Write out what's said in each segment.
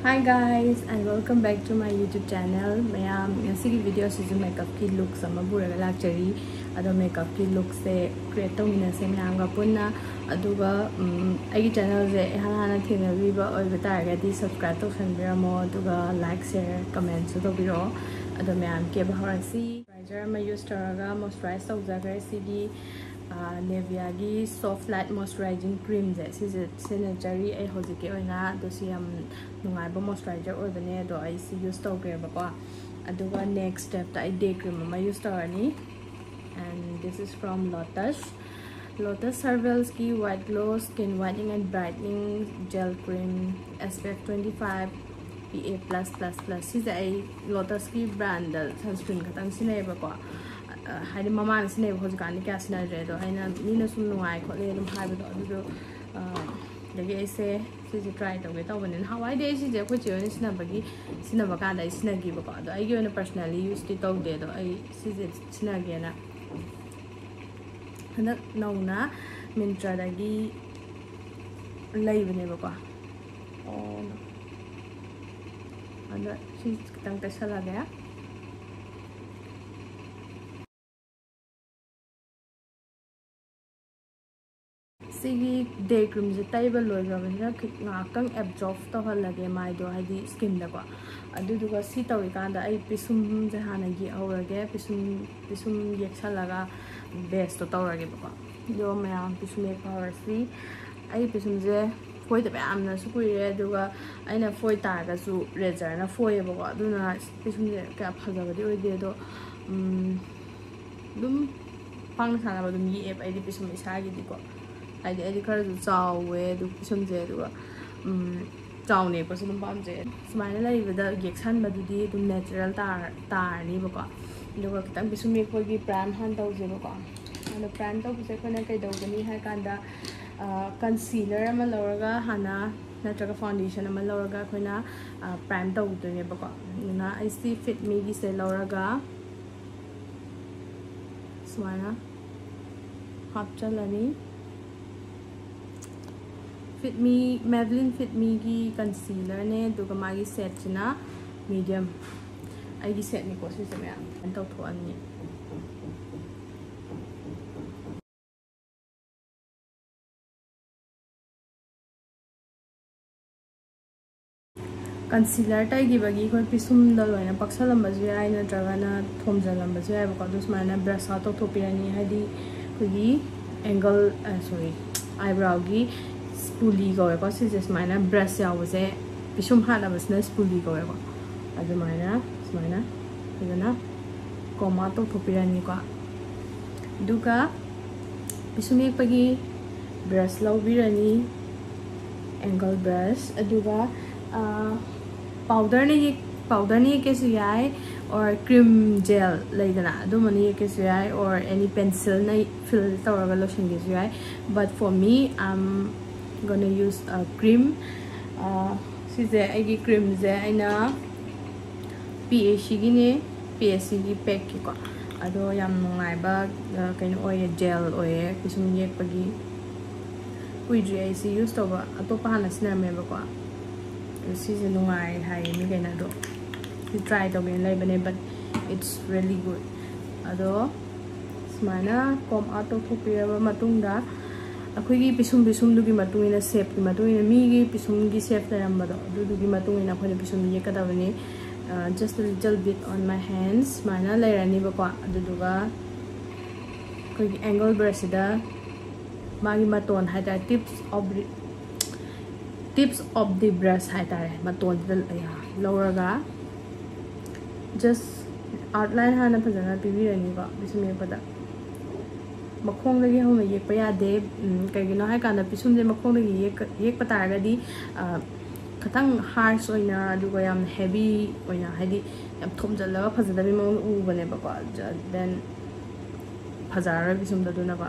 Hi guys and welcome back to my YouTube channel. Mayam ngasi video is makeup ki look sama buraga lakchari ado makeup ki look se create tawina se mayam ga punna aduga ai channel je hana thina viba oi betaraga di subscribe to sanbiramo aduga like share comment so dobiro ado mayam ke bahorasi moisturizer ma use taraga moisturize tawjagre sigi Neviagi soft light moisturizing cream this is sanitary I hojike oina dosi am nungaiba moisturizer oibane do I see use tawgreba ko aduga next step ta day cream ma use tawani and this is from Lotus Herbals ki white glow skin whitening and brightening gel cream SPF 25 PA+++ is a Lotus ki brand sunscreen katang sinaiba ko Hadi mama and snake was gone gas and red or Nina Sunu I call them hybrid or the gay say she's a try to get over and how I days is a which you is nabagi Sinabaganda is snaggy about I give personally used it out there I see it snagana and that no na mintra dagi live never go oh no and that she's tanka salaga Sigi day cream is table loiga ngakang absorb to halage mai do hadi skin da ko aduduga si tawikanda ai pisum je hana gi awrage pisum yeksalaga best to tawrage ko do mayam pisum ek powersi ai pisum je foi da amna su kuire aduga aina foi ta ga su razor na foi ba ko aduna pisum je ka phaga di oi de do dum pang sana ba dum yi ai di pisum isa gi di ko I currently saw where the some day town neighbors in the bomb. Smiley with the Gexan, but the natural tar neighbor. The work time is make for the brand handle zero. And the brand of the second I don't need Hakanda concealer, Malorga, Hana, natural foundation, Malorga, Quina, prime dog to neighbor. I see fit me this Loraga Swana Hopchalani. Fit Me Maybelline Fit Me की concealer ने दुगा मागी set चना medium आई की set ने कोशिश में अंतो थोड़ी concealer टाइप की बगी कोई पिसुम दलो है ना पक्सा लंबा जो है ना ड्रागना थोम जा लंबा जो है बकादो उसमें ना ब्रश आतो थोपीरानी है दी कोई angle sorry eyebrow की spoolie go ko si just mana brush ya was e pisum hana basna spoolie go ko adu mana smana igana koma to thopirani ko duka pisum ek pagi brush law birani angle brush aduga powder ni ke su yai or cream gel laidana adu mani ke su yai or any pencil na fill tawraga lotion ke su yai but for me gonna use a cream si je ai cream je aina Peachy gi Peachy gi pack ko ado yam nungai ba kaino oil gel oil pisum yek pagi kuidri ai si use to ba atopa hana sina me ba ko si je nungai hai mi kaina do you try to be like but it's really good ado smana kom ato thupira ba matungda अखोगी पिसुम दुगी मतुंगिना shape की मतुंगिना मीगी पिसुम की shape लेरमबदो दुगी मतुंगिना अखोने पिसुम येकदाबने just a little bit on my hands माना लेरनी बको अदुदुगा कोई angle brush दा मागी मतोन हाइता tips of the brush हाइता मतोन द लौरगा just outline हाना फजना पिबिरनी बा पिसुम येकदा मखोंग लगे हम ये पया दे कगिनो है काना पिसुम जे मखोंग लगे ये पता गदी खतंग हार्श ओइना दुगो याम हेवी ओइना हाइदी याम थोमजल फजदा बि मौन उ बने बको देन फजार पिसुम ददुना बा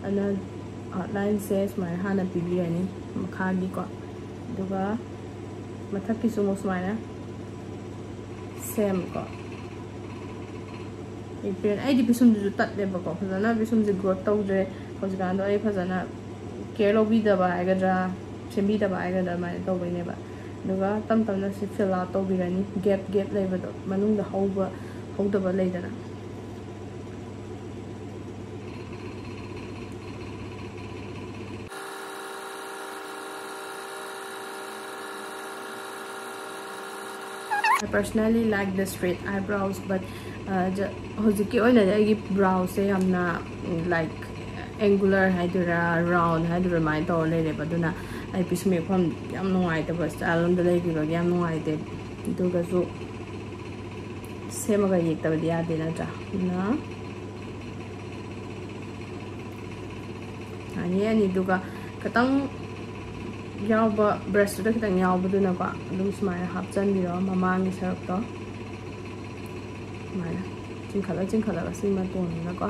अना आउटलाइन सेस माय हाना पिबियानी मखागी को दुगा मथक की सुमोस मायना सेम को I pisum ju tat le ba ko phajana pisum je growth taw je hojgan do ai phajana care lo bi da ba ai ga dra sembi da ba ai ga da ma taw bai ne ba ꯑꯗꯨꯒ ꯇꯝ ꯇꯝꯅ ꯁꯤ feel out ꯇꯧꯕꯤꯔꯅꯤ gap ꯂꯩꯕꯗꯣ ꯃꯅꯨꯡꯗ ꯍꯧꯗꯕ ꯂꯩꯗꯅ I personally like the straight eyebrows, but hojiki oinade agi brows se yamna like angular haidura round haidura mai to lere baduna ai pisme pham yam nungai ta bas style on da legi ba yam nungai te duga su semaga yek ta dia de na ta na ani duga katang yauba brush da kitang yauba duna ba dum smai hapchan biro mamangi sarap to mai chingkhala si ma ton na ko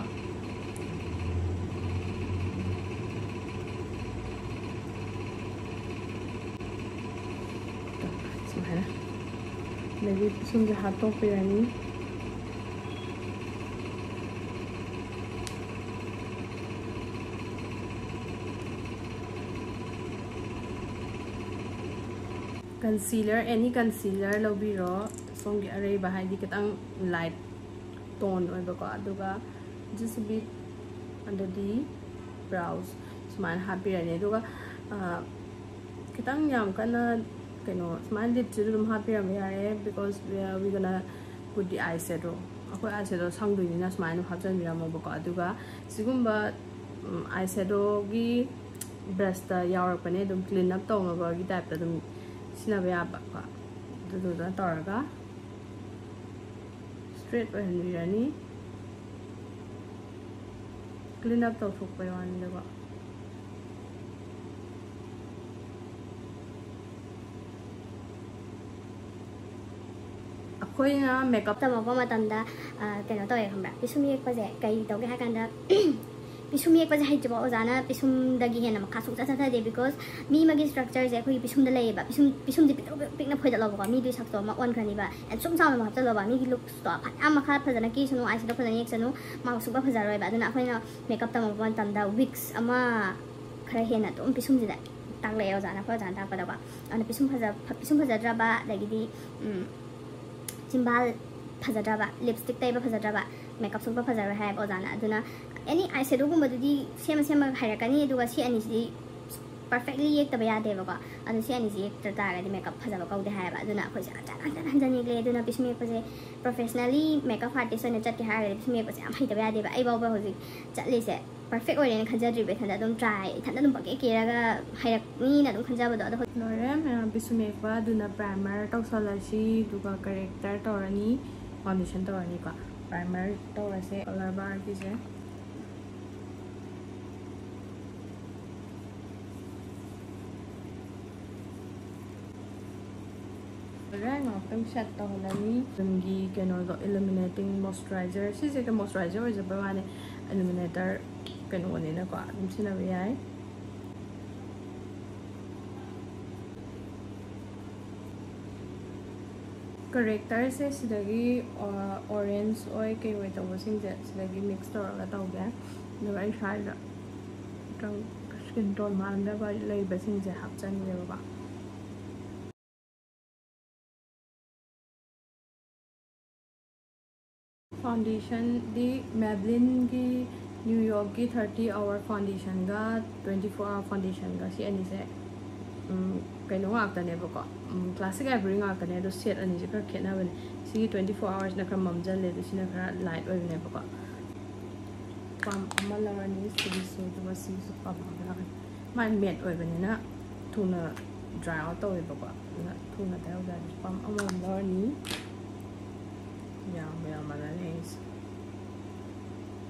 smai maybe sum ja hat to pirani concealer any concealer lobiro songi array bahai di kitang light tone oi ba ko aduga just a bit under the brows sman happy rane aduga kitang yam kana keno sman lip chu dum happy ram yare because we gonna put the eyeshadow akoi eyeshadow sangdui ni na sman hapjan biram ba ko aduga sigumba eyeshadow gi brush ta yaurak pane dum clean up tawma gi type ta dum sinaba yaba ko duda taraga straight oihanbirani clean up tawthokpa yawanidaba akoina makeup tamaba matamda keno tawe khambra pisum yekpaje kai tawge ha kanda pisum yekpaje haijaba ozana pisum dagi hena makha su cha cha de because mi magi structure je khoi pisum da leba pisum di pikna phoida loba mi du sakto ma on khani ba and sum sa ma hapta loba mi gi look to phat am kha phajana ki sunu ai sida phajana yek sanu ma su ba phajaroi ba aduna khoina makeup tamaba matamda wigs ama khara hena to pisum di da tak le ozana pha jan tak pada ba ana pisum phajadra ba dagi di chimbal phajadra ba lipstick tai ba phajadra ba makeup su ba phajara hai ozana aduna any eyeshadow gumba dudi sema hairakani aduga si ani si perfectly yek taba yade ba ko adu si ani si yek ta ga di makeup phajaba kaude hai ba aduna khoi hanjani gle aduna pisme pase professionally makeup artist ne chat ke ha ga pisme pase am hai taba yade ba ai ba hoji chatli se perfect oi ne khanjadri be thanda dum try thanda dum bake ke raga hairak ni na dum khanjaba do adu lore me pisme ba duna primer tawsalashi duga corrector torani foundation torani ko primer tawase color bar ki je Rang of them set to Holani, Zungi, Kano, illuminating moisturizer. She's like a moisturizer is a Bawane illuminator. Kano in a car, Sinavi. Corrector says Sidagi orange oil came with a washing jet, Sidagi mixed or a tauga. The right side skin tone man, the labor since they have done yoga. Foundation the Maybelline की New York की 30-hour foundation का 24-hour foundation का सी अनि से कहीं आगता ने बको classic ivory आगता ने तो set अनि से कर खेना बने सी 24 hours ना कर ममजल ले तो सी ना कर light ओर ने बको पम अमला नि सी सो तो बस सी सो पम अमला मान मेट ओर बने ना थोना dry out तो ओर बको ना थोना तो ओर जाने पम अमला नि Yeah, malanis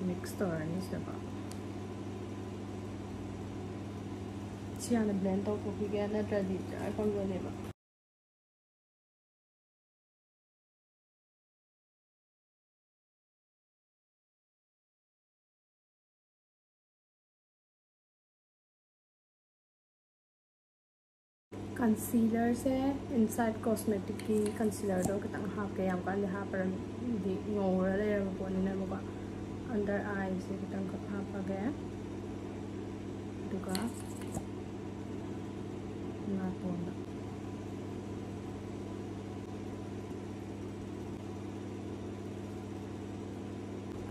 mixed or anis diba siya na blend to ko kaya na tradition ay pang gani ba concealer se inside cosmetic ki concealer do kitang hap ke yam kan ha par di ngora le ra ko ni na ba under eyes se kitang ka ha pa ga duga na to na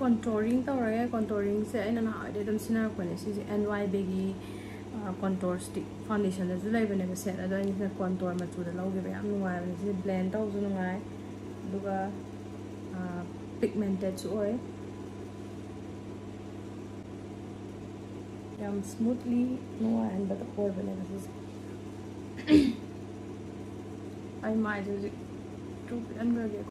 contouring tawra contouring se aina na ade dum sinar ko ne si NY begi contour stick foundation da zulai bane ba set ado ni contour ma chu da lawge ba yam nuai ba si blend taw zu nuai duga pigmented chu oi yam smoothly nuai and but or bane ba si I might do it to under the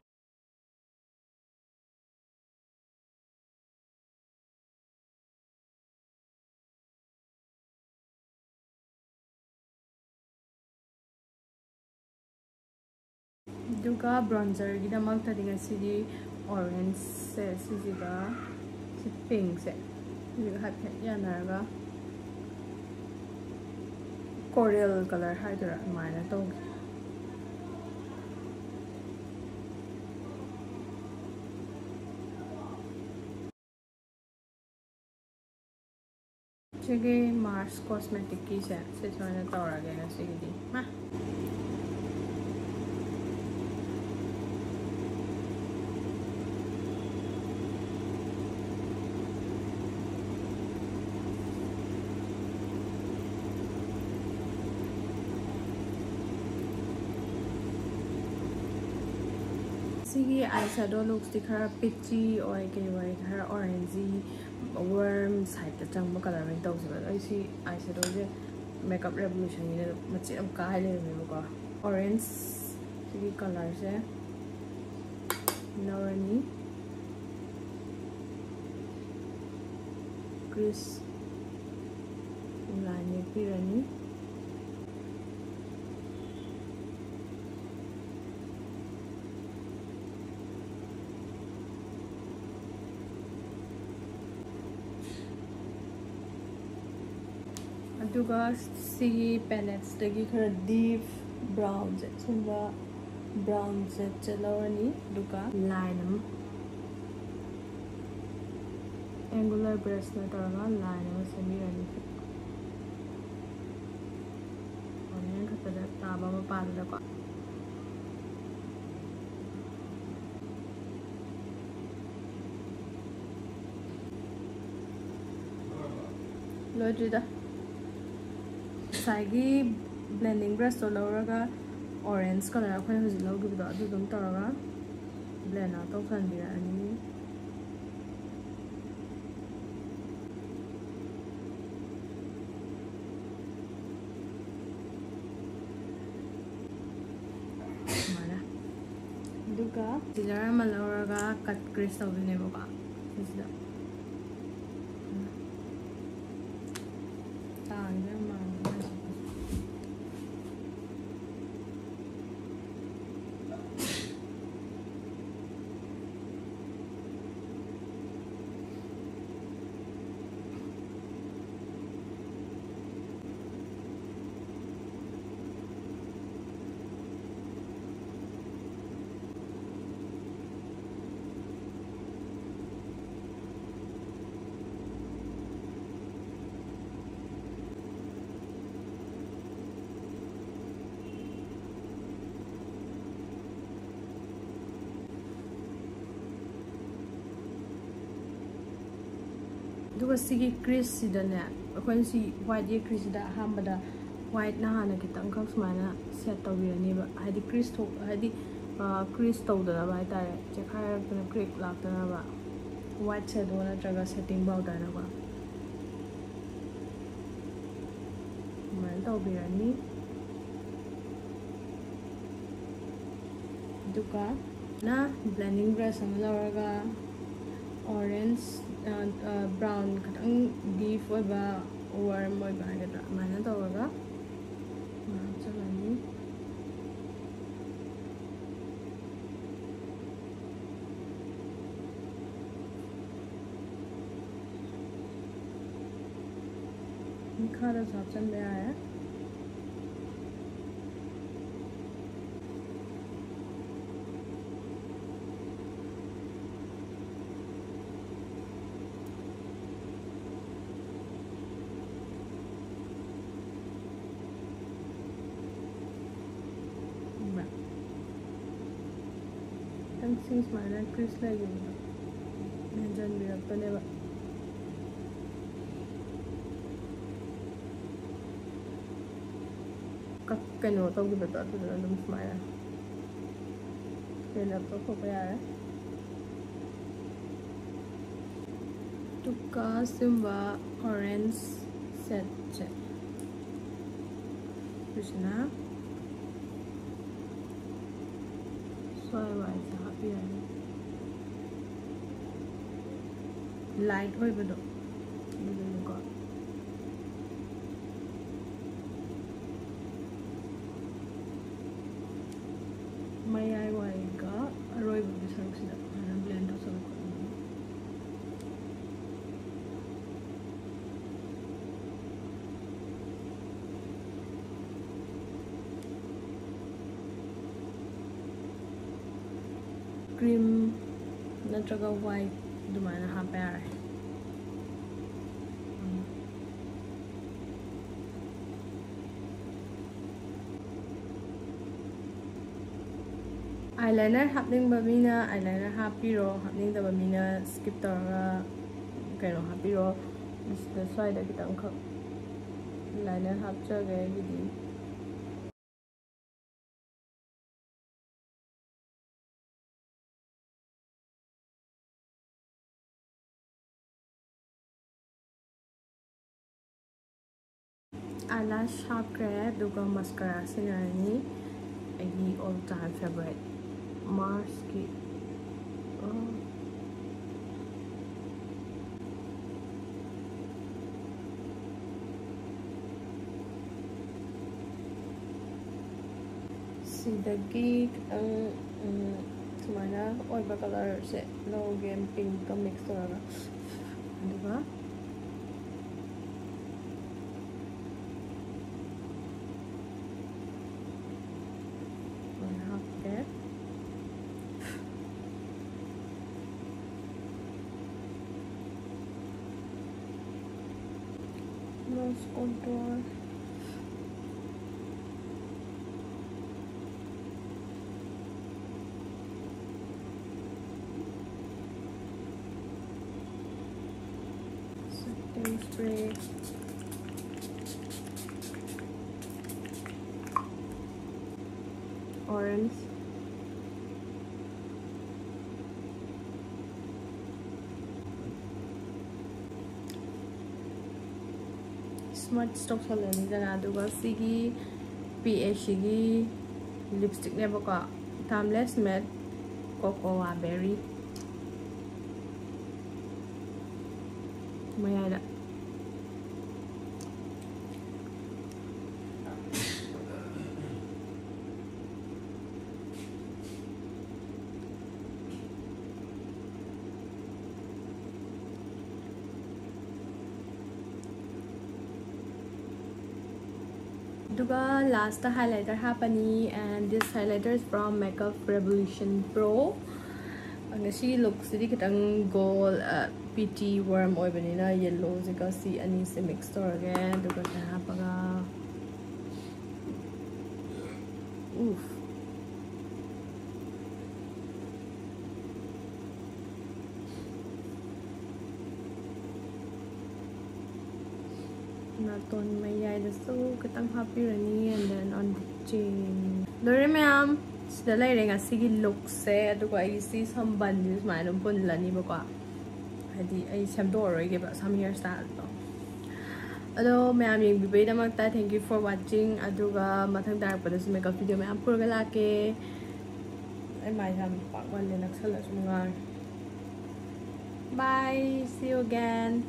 duga bronzer gidamak ta dinga sidi orange se siga si pink se siga hat yanaraga coral color haidra mana to sige Mars cosmetic ki se joina tawra ga sigidi ma sigi eyeshadow looks di khara peachy or khara orangy warm side ta chang color ring taw siba ai si eyeshadow je makeup revolution ni machi am ka le me ko orange sigi color se Norani Chris line pirani aduga si palettes dagi khara deep brown se sumba brown se chalawani duga line angular brush na taranga line am semirani onen khatada taba ma padala ko lojida साइगी blending brush तो लौरगा orange color अखोई हुजी लौगिबदो अदु दुम तौरगा blend out तौसनबिरानी माला दुगा जिलरा मलौरगा cut crease तौबिनेबोका सिदा तांगे मान दुगा सिगी crease सिदने अखोन सि व्हाइट ये क्रीज दा हामबदा व्हाइट ना हाना कितंग खक सुमाना सेट तौबिरनी बा हादि क्रीज थो हादि क्रीज तौदना बा तारे चेखार तना क्रीक लाक्तना बा व्हाइट शेडो नत्रगा सेटिंग बाउदाना बा मान तौबिरनी दुगा ना ब्लेंडिंग ब्रश हम लौरगा orange brown katang deep oiba warm oiba hagada mana tawraga chalani khada sapchan be aya since my crease like ꯊꯝꯖꯤꯟꯕꯤꯔꯛꯄꯅꯦꯕ ꯀꯩꯅꯣ ꯇꯧꯈꯤꯕꯗꯣ ꯑꯗꯨꯗꯨꯅ ꯑꯗꯨꯝ ꯁꯨꯃꯥꯏꯅ ꯐꯤꯜ ꯑꯞ ꯇꯧꯊꯣꯛꯄ ꯌꯥꯔꯦ ꯑꯗꯨꯒ ꯁꯤꯒꯨꯝꯕ ꯑꯣꯔꯦꯟꯖ ꯁꯦꯠꯁꯦ ꯁꯤꯁꯤꯅ ꯁ꯭ꯋꯥꯏꯋꯥꯏꯁꯦ ꯍꯥꯞꯄꯤꯔꯅꯤ ꯂꯥꯏꯠ ꯑꯣꯏꯕꯗꯣ ꯑꯗꯨꯗꯨꯅꯤꯀꯣ ꯃꯌꯥꯏ ꯋꯥꯏꯒ ꯑꯔꯣꯏꯕꯒꯤ ꯁꯔꯨꯛꯁꯤꯗ ꯍꯥꯟꯅ ꯕ꯭ꯂꯦꯟ ꯇꯧꯁꯜꯂꯛꯄ cream नत्रगा white दुमाना हापे आ रहा है eyeliner happening bamina eyeliner hapiro happening da bamina skip tara kaino hapiro this side kitang kha liner hapcha ga gidi eyelash hapkre duga mascara sinani agi all time favorite Mars ki sidagi kitang sumana oiba color se low game pink ka mix toraga diba nose contour setting spray orange smart stock salani dana aduga sigi Peachy gi lipstick ne baka timeless matte cocoa berry mayada Duga last highlighter hapani and this highlighter is from Makeup Revolution Pro. Ngasi look sidi kitang gold peachy warm oibanina yellow zika si ani se mix torage duga ta hapaga oof naton mayay da so kitang hapirani and then on the chin lore ma'am sida laire nga sigi look se aduga ai si samban dis manum punlani ba ko hadi ai samdoroy ge ba sam hairstyle to ado ma'am yeng bibai da magta thank you for watching aduga mathang darak pada su makeup video ma'am purga lake ai mai sam pak wan le naksala su ngar bye see you again